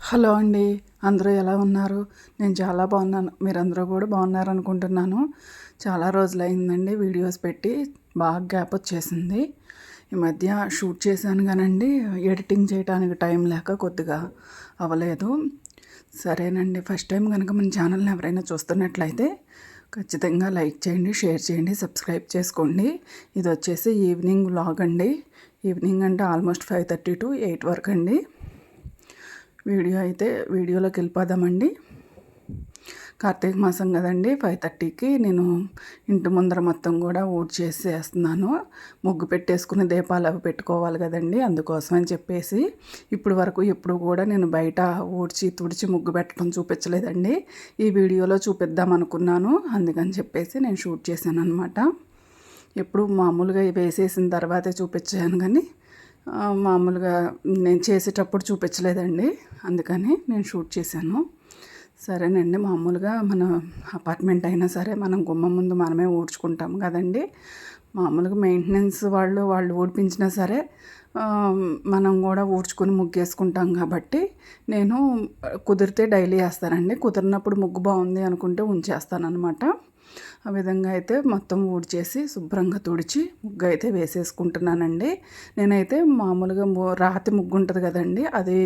Hello అండి. అందరూ ఎలా ఉన్నారు? నేను చాలా బాగున్నాను. మీరందరూ కూడా బాగున్నారనుకుంటున్నాను. చాలా రోజులయిందండి వీడియోస్ పెట్టి. బాగా గ్యాప్ వచ్చేసింది. ఈ మధ్య షూట్ చేశాను గానండి, ఎడిటింగ్ చేయడానికి టైం లేక కొద్దిగా అవ్వలేదు. సరేనండి, ఫస్ట్ టైం కనుక మన ఛానల్ని ఎవరైనా చూస్తున్నట్లయితే ఖచ్చితంగా లైక్ చేయండి, షేర్ చేయండి, సబ్స్క్రైబ్ చేసుకోండి. ఇది వచ్చేసి ఈవినింగ్ వ్లాగ్ అండి. ఈవినింగ్ అంటే ఆల్మోస్ట్ 5:30 to 8 వరకు అండి. వీడియోలోకి వెళ్ళిపోదామండి. కార్తీక మాసం కదండి, 5:30కి నేను ఇంటి ముందర మొత్తం కూడా ఊడ్చేసేస్తున్నాను. ముగ్గు పెట్టేసుకుని దీపాలు అవి పెట్టుకోవాలి కదండి, అందుకోసం అని చెప్పేసి ఇప్పుడు వరకు ఎప్పుడు కూడా నేను బయట తుడిచి ముగ్గు పెట్టడం చూపించలేదండి. ఈ వీడియోలో చూపిద్దాం అనుకున్నాను, అందుకని చెప్పేసి నేను షూట్ చేశాను అనమాట. ఎప్పుడు మామూలుగా వేసేసిన తర్వాతే చూపించాను, కానీ మామూలుగా నేను చేసేటప్పుడు చూపించలేదండి, అందుకని నేను షూట్ చేశాను. సరేనండి, మామూలుగా మన అపార్ట్మెంట్ అయినా సరే మనం గుమ్మం ముందు మనమే ఊడ్చుకుంటాం కదండి. మామూలుగా మెయింటెనెన్స్ వాళ్ళు ఊడిపించినా సరే మనం కూడా ఊడ్చుకొని ముగ్గేసుకుంటాం కాబట్టి నేను కుదిరితే డైలీ వేస్తానండి. కుదిరినప్పుడు ముగ్గు బాగుంది అనుకుంటే ఉంచేస్తానమాట. ఆ విధంగా అయితే మొత్తం ఊడ్చేసి శుభ్రంగా తుడిచి ముగ్గు అయితే వేసేసుకుంటున్నానండి. నేనైతే మామూలుగా రాతి ముగ్గు ఉంటుంది కదండి, అది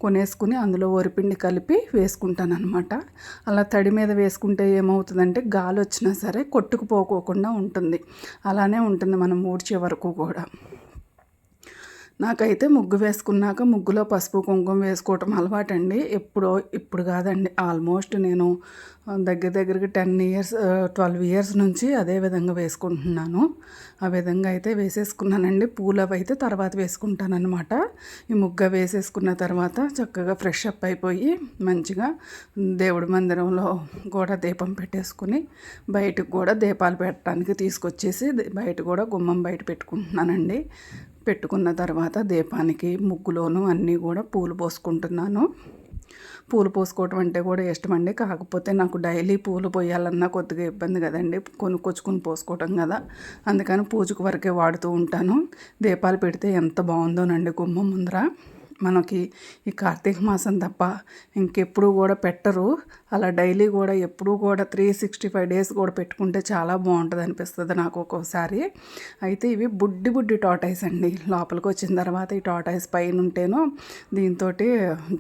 కొనేసుకుని అందులో వరిపిండి కలిపి వేసుకుంటానమాట. అలా తడి మీద వేసుకుంటే ఏమవుతుందంటే గాలి వచ్చినా సరే కొట్టుకుపోకోకుండా ఉంటుంది. అలానే ఉంటుంది మనం ఊడ్చే వరకు కూడా. నాకైతే ముగ్గు వేసుకున్నాక ముగ్గులో పసుపు కుంకుమ వేసుకోవటం అలవాటండి. ఇప్పుడు కాదండి, ఆల్మోస్ట్ నేను దగ్గరికి 12 ఇయర్స్ నుంచి అదే విధంగా వేసుకుంటున్నాను. ఆ విధంగా అయితే వేసేసుకున్నానండి. పూలు అవి అయితే తర్వాత వేసుకుంటానమాట. ఈ ముగ్గు వేసేసుకున్న తర్వాత చక్కగా ఫ్రెష్ అప్ అయిపోయి మంచిగా దేవుడి మందిరంలో కూడా దీపం పెట్టేసుకుని బయటకు కూడా దీపాలు పెట్టడానికి తీసుకొచ్చేసి బయట కూడా గుమ్మం బయట పెట్టుకుంటున్నానండి. పెట్టుకున్న తర్వాత దీపానికి ముగ్గులోను అన్నీ కూడా పూలు పోసుకుంటున్నాను. పూలు పోసుకోవటం అంటే కూడా ఇష్టమండి, కాకపోతే నాకు డైలీ పూలు పోయాలన్నా కొద్దిగా ఇబ్బంది కదండి, కొనుక్కొచ్చుకుని పోసుకోవటం కదా, అందుకని పూజకు వరకే వాడుతూ ఉంటాను. దీపాలు పెడితే ఎంత బాగుందోనండి గుమ్మం ముందర. మనకి ఈ కార్తీక మాసం తప్ప ఇంకెప్పుడు కూడా పెట్టరు. అలా డైలీ కూడా ఎప్పుడూ కూడా 365 days కూడా పెట్టుకుంటే చాలా బాగుంటుంది అనిపిస్తుంది నాకు ఒక్కోసారి. అయితే ఇవి బుడ్డి టాటాయిస్ అండి. లోపలికి వచ్చిన తర్వాత ఈ టాటాయిస్ పైన ఉంటేనో దీంతో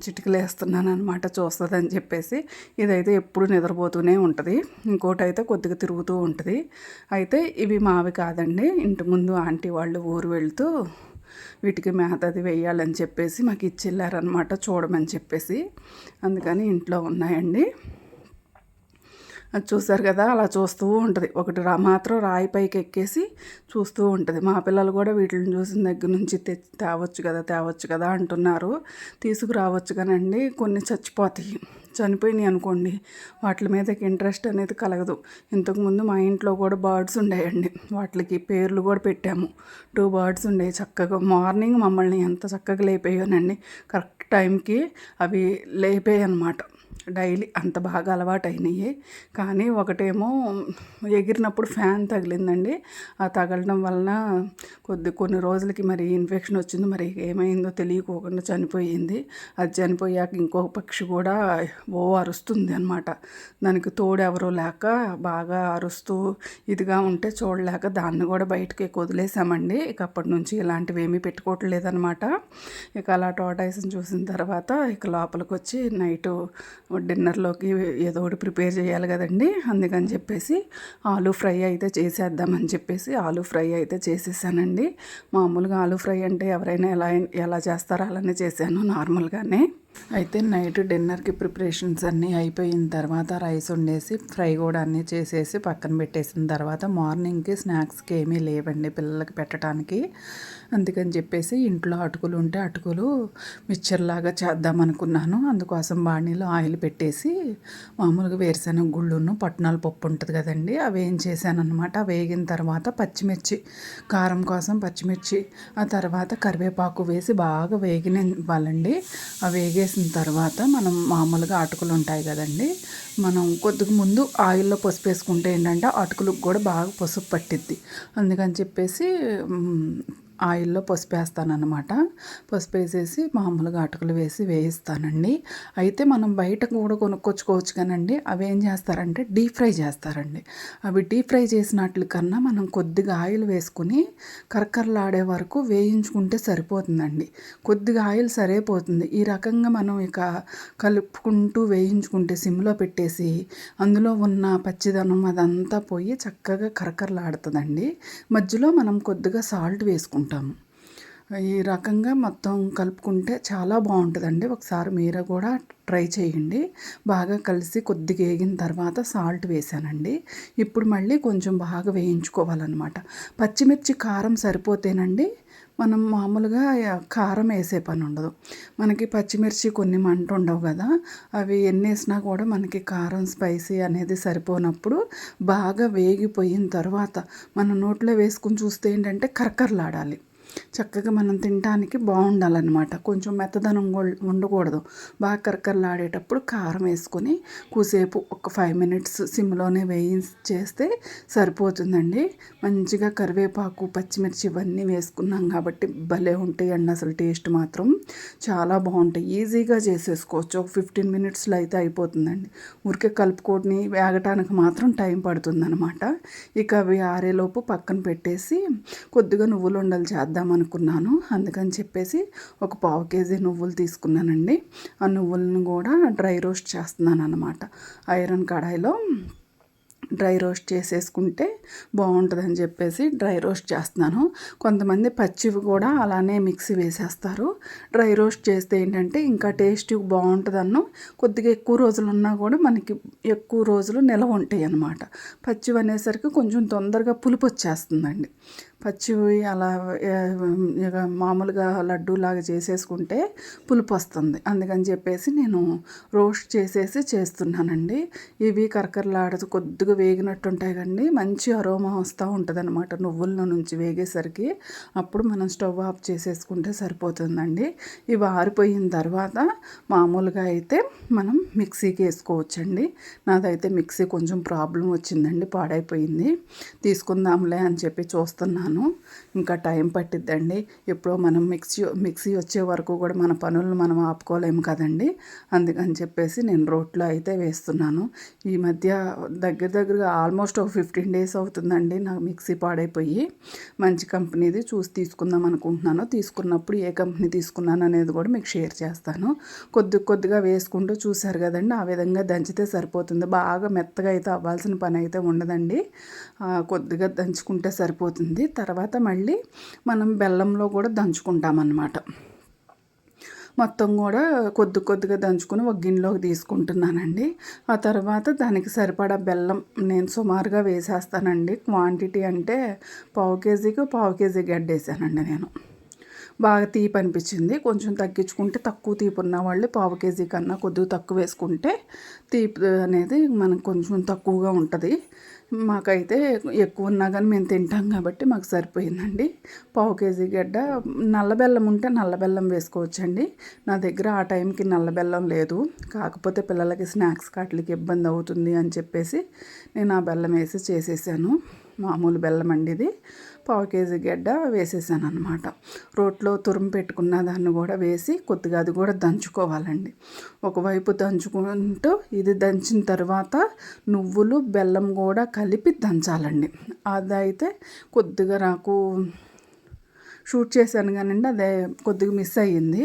చిటికలు వేస్తున్నాను అనమాట, చూస్తుందని చెప్పేసి. ఇదైతే ఎప్పుడు నిద్రపోతూనే ఉంటుంది, ఇంకోటి అయితే కొద్దిగా తిరుగుతూ ఉంటుంది. అయితే ఇవి మావి కాదండి, ఇంటి ముందు ఆంటీ వాళ్ళు ఊరు వెళ్తూ వీటికి మేత అది వేయాలని చెప్పేసి మాకు ఇచ్చిళ్ళారనమాట, చూడమని చెప్పేసి. అందుకని ఇంట్లో ఉన్నాయండి. అది చూసారు కదా, అలా చూస్తూ ఉంటుంది. ఒకటి మాత్రం రాయి పైకి ఎక్కేసి చూస్తూ ఉంటుంది. మా పిల్లలు కూడా వీటిని చూసిన దగ్గర నుంచి తేవచ్చు కదా అంటున్నారు. తీసుకురావచ్చు కానండి, కొన్ని చనిపోయినాయి అనుకోండి, వాటి మీదకి ఇంట్రెస్ట్ అనేది కలగదు. ఇంతకుముందు మా ఇంట్లో కూడా బర్డ్స్ ఉండేయండి, వాటికి పేర్లు కూడా పెట్టాము. 2 బర్డ్స్ ఉండేవి. చక్కగా మార్నింగ్ మమ్మల్ని ఎంత చక్కగా లేపేయోనండి, కరెక్ట్ టైంకి అవి లేపేయి అన్నమాట. డైలీ అంత బాగా అలవాటు అయినాయి. కానీ ఒకటేమో ఎగిరినప్పుడు ఫ్యాన్ తగిలిందండి. ఆ తగలడం వలన కొన్ని రోజులకి మరి ఇన్ఫెక్షన్ వచ్చింది, మరి ఏమైందో తెలియకోకుండా చనిపోయింది. అది చనిపోయాక ఇంకో పక్షి కూడా అరుస్తుంది అనమాట. దానికి తోడు ఎవరో లేక బాగా అరుస్తూ ఇదిగా ఉంటే చూడలేక దాన్ని కూడా బయటకి వదిలేసామండి. ఇక అప్పటి నుంచి ఇలాంటివి ఏమీ పెట్టుకోవట్లేదనమాట. ఇక అలా టాటాయిస్ని చూసిన తర్వాత ఇక లోపలికి వచ్చి నైటు డిన్నర్లోకి ఏదో ఒకటి ప్రిపేర్ చేయాలి కదండి, అందుకని చెప్పేసి ఆలూ ఫ్రై అయితే చేసేద్దామని చెప్పేసి ఆలూ ఫ్రై అయితే చేసేసానండి. మామూలుగా ఆలూ ఫ్రై అంటే ఎవరైనా ఎలా చేస్తారో అలానే చేశాను నార్మల్గానే. అయితే నైట్ డిన్నర్కి ప్రిపరేషన్స్ అన్నీ అయిపోయిన తర్వాత రైస్ వండేసి ఫ్రై కూడా అన్నీ చేసేసి పక్కన పెట్టేసిన తర్వాత మార్నింగ్కి స్నాక్స్కి ఏమీ లేవండి పిల్లలకి పెట్టడానికి. అందుకని చెప్పేసి ఇంట్లో అటుకులు ఉంటే అటుకులు మిక్చర్లాగా చేద్దాం అనుకున్నాను. అందుకోసం బాణీలో ఆయిల్ పెట్టేసి మామూలుగా వేరుశనగ గుళ్ళును పట్నాల పప్పు ఉంటుంది కదండి, అవి ఏం చేశాను అనమాట. వేగిన తర్వాత పచ్చిమిర్చి, కారం కోసం పచ్చిమిర్చి, ఆ తర్వాత కరివేపాకు వేసి బాగా వేగినివ్వాలండి. ఆ వేగేసిన తర్వాత మనం మామూలుగా అటుకులు ఉంటాయి కదండి, మనం కొద్దిగా ముందు ఆయిల్లో పసుపు వేసుకుంటే ఏంటంటే అటుకులకు కూడా బాగా పసుపు పట్టిద్ది. అందుకని చెప్పేసి ఆయిల్లో పసుపు వేస్తానన్నమాట. పసుపు వేసేసి మామూలుగా అటుకులు వేసి వేయిస్తానండి. అయితే మనం బయట కూడా కొనుక్కొచ్చుకోవచ్చు కానండి, అవి ఏం చేస్తారంటే డీప్ ఫ్రై చేస్తారండి. అవి డీప్ ఫ్రై చేసినట్లు కన్నా మనం కొద్దిగా ఆయిల్ వేసుకుని కరకరలాడే వరకు వేయించుకుంటే సరిపోతుందండి. కొద్దిగా ఆయిల్ సరిపోతుంది. ఈ రకంగా మనం ఇక కలుపుకుంటూ వేయించుకుంటే సిమ్లో పెట్టేసి అందులో ఉన్న పచ్చిదనం అదంతా పోయి చక్కగా కరకరలాడుతుందండి. మధ్యలో మనం కొద్దిగా సాల్ట్ వేసుకుంటాము. ఈ రకంగా మొత్తం కలుపుకుంటే చాలా బాగుంటుందండి. ఒకసారి మీరు కూడా ట్రై చేయండి. బాగా కలిసి కొద్దిగా వేగిన తర్వాత సాల్ట్ వేసానండి. ఇప్పుడు మళ్ళీ కొంచెం బాగా వేయించుకోవాలన్నమాట. పచ్చిమిర్చి కారం సరిపోతేనండి మనం మామూలుగా కారం వేసే పని ఉండదు. మనకి పచ్చిమిర్చి కొన్ని మంట ఉండవు కదా, అవి ఎన్ని వేసినా కూడా మనకి కారం స్పైసీ అనేది సరిపోనప్పుడు బాగా వేగిపోయిన తర్వాత మన నోట్లో వేసుకుని చూస్తే ఏంటంటే కరకరలాడాలి. చక్కగా మనం తినడానికి బాగుండాలన్నమాట. కొంచెం మెత్తదనం ఉండకూడదు. బాగా కరకరలాడేటప్పుడు కారం వేసుకొని కూసేపు ఒక 5 మినిట్స్ సిమ్లోనే చేస్తే సరిపోతుందండి. మంచిగా కరివేపాకు పచ్చిమిర్చి ఇవన్నీ వేసుకున్నాం కాబట్టి భలే ఉంటాయండి. అసలు టేస్ట్ మాత్రం చాలా బాగుంటాయి. ఈజీగా చేసేసుకోవచ్చు. ఒక 15 మినిట్స్లో అయితే అయిపోతుందండి. ఊరికే కలుపుకొని వేగటానికి మాత్రం టైం పడుతుందన్నమాట. ఇక అవి ఆరేలోపు పక్కన పెట్టేసి కొద్దిగా నువ్వులు ఉండలు చేద్దాం అనుకున్నాను. అందుకని చెప్పేసి ఒక 1/2 కేజీ నువ్వులు తీసుకున్నానండి. ఆ నువ్వులను కూడా డ్రై రోస్ట్ చేస్తున్నాను అన్నమాట. ఐరన్ కడాయిలో డ్రై రోస్ట్ చేసేసుకుంటే బాగుంటుందని చెప్పేసి డ్రై రోస్ట్ చేస్తున్నాను. కొంతమంది పచ్చివి కూడా అలానే మిక్సీ వేసేస్తారు. డ్రై రోస్ట్ చేస్తే ఏంటంటే ఇంకా టేస్ట్ బాగుంటుందన్ను. కొద్దిగా ఎక్కువ రోజులు ఉన్నా కూడా మనకి ఎక్కువ రోజులు నిలవ ఉంటాయి అన్నమాట. పచ్చివి అనేసరికి కొంచెం తొందరగా పులుపు వచ్చేస్తుందండి. పచ్చివి అలా ఇక మామూలుగా లడ్డూలాగా చేసేసుకుంటే పులుపు వస్తుంది. అందుకని చెప్పేసి నేను రోస్ట్ చేసేసి చేస్తున్నానండి. ఇవి కరకరలాడుతూ కొద్దిగా వేగినట్టు ఉంటాయి కండి, మంచి అరోమా వస్తూ ఉంటుంది అనమాట నువ్వుల నుంచి వేగేసరికి. అప్పుడు మనం స్టవ్ ఆఫ్ చేసేసుకుంటే సరిపోతుందండి. ఇవి ఆరిపోయిన తర్వాత మామూలుగా అయితే మనం మిక్సీకి వేసుకోవచ్చండి. నాదైతే మిక్సీ కొంచెం ప్రాబ్లం వచ్చిందండి, పాడైపోయింది. తీసుకుందాంలే అని చెప్పి చూస్తున్నాను. ఇంకా టైం పట్టిద్దండి. ఎప్పుడో మనం మిక్సీ వచ్చే వరకు కూడా మన పనులను మనం ఆపుకోలేము కదండి. అందుకని చెప్పేసి నేను రోట్లో అయితే వేస్తున్నాను. ఈ మధ్య దగ్గరగా ఆల్మోస్ట్ ఒక 15 డేస్ అవుతుందండి నాకు మిక్సీ పాడైపోయి. మంచి కంపెనీది చూసి తీసుకుందాం అనుకుంటున్నాను. తీసుకున్నప్పుడు ఏ కంపెనీ తీసుకున్నాను అనేది కూడా మీకు షేర్ చేస్తాను. కొద్దిగా వేసుకుంటూ చూసారు కదండి, ఆ విధంగా దంచితే సరిపోతుంది. బాగా మెత్తగా అయితే అవ్వాల్సిన పని అయితే ఉండదండి. కొద్దిగా దంచుకుంటే సరిపోతుంది. తర్వాత మళ్ళీ మనం బెల్లంలో కూడా దంచుకుంటామన్నమాట. మొత్తం కూడా కొద్దిగా దంచుకొని ఒక గిన్నెలోకి తీసుకుంటున్నానండి. ఆ తర్వాత దానికి సరిపడా బెల్లం నేను సుమారుగా వేసేస్తానండి. క్వాంటిటీ అంటే 1/2 కేజీకి 1/2 కేజీ గడ్డ వేసానండి నేను. బాగా తీపి అనిపించింది. కొంచెం తగ్గించుకుంటే, తక్కువ తీపి ఉన్న వాళ్ళు 1/2 కేజీ కన్నా కొద్దిగా తక్కువ వేసుకుంటే తీపి అనేది మనకు కొంచెం తక్కువగా ఉంటుంది. మాకైతే ఎక్కువ ఉన్నా కానీ మేము తింటాం కాబట్టి మాకు సరిపోయిందండి. 1/2 కేజీ గడ్డ నల్ల బెల్లం ఉంటే నల్ల బెల్లం వేసుకోవచ్చండి. నా దగ్గర ఆ టైంకి నల్ల బెల్లం లేదు. కాకపోతే పిల్లలకి స్నాక్స్ వాటికి ఇబ్బంది అవుతుంది అని చెప్పేసి నేను ఆ బెల్లం వేసి చేసేసాను. మామూలు బెల్లం అండి ఇది. 1/2 కేజీ గడ్డ వేసేసాను అనమాట. రోట్లో తురుము పెట్టుకున్న దాన్ని కూడా వేసి కొద్దిగా అది కూడా దంచుకోవాలండి. ఒకవైపు దంచుకుంటూ ఇది దంచిన తర్వాత నువ్వులు బెల్లం కూడా కలిపి దంచాలండి. అదైతే కొద్దిగా నాకు షూట్ చేశాను కానండి, అదే కొద్దిగా మిస్ అయ్యింది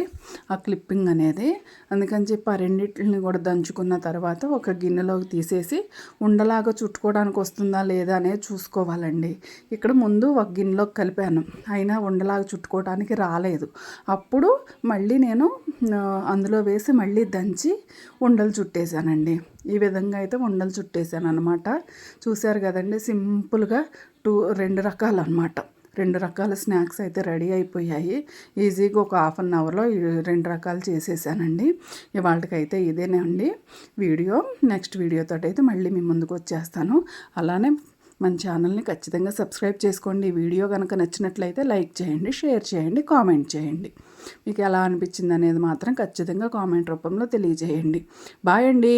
ఆ క్లిప్పింగ్ అనేది. అందుకని చెప్పి ఆ రెండింటిని కూడా దంచుకున్న తర్వాత ఒక గిన్నెలోకి తీసేసి ఉండలాగా చుట్టుకోవడానికి వస్తుందా లేదా అనేది చూసుకోవాలండి. ఇక్కడ ముందు ఒక గిన్నెలోకి కలిపాను, అయినా ఉండలాగా చుట్టుకోవడానికి రాలేదు. అప్పుడు మళ్ళీ నేను అందులో వేసి మళ్ళీ దంచి ఉండలు చుట్టేసానండి. ఈ విధంగా అయితే ఉండలు చుట్టేసాను అనమాట. చూశారు కదండి, సింపుల్గా 2 రకాలు అనమాట. 2 రకాల స్నాక్స్ అయితే రెడీ అయిపోయాయి. ఈజీగా ఒక హాఫ్ అన్ అవర్లో 2 రకాలు చేసేసానండి. ఇవాళకైతే ఇదేనండి వీడియో. నెక్స్ట్ వీడియోతో అయితే మళ్ళీ మీ ముందుకు వచ్చేస్తాను. అలానే మన ఛానల్ని ఖచ్చితంగా సబ్స్క్రైబ్ చేసుకోండి. ఈ వీడియో కనుక నచ్చినట్లయితే లైక్ చేయండి, షేర్ చేయండి, కామెంట్ చేయండి. మీకు ఎలా అనిపించింది అనేది మాత్రం ఖచ్చితంగా కామెంట్ రూపంలో తెలియజేయండి. బాయ్ అండి.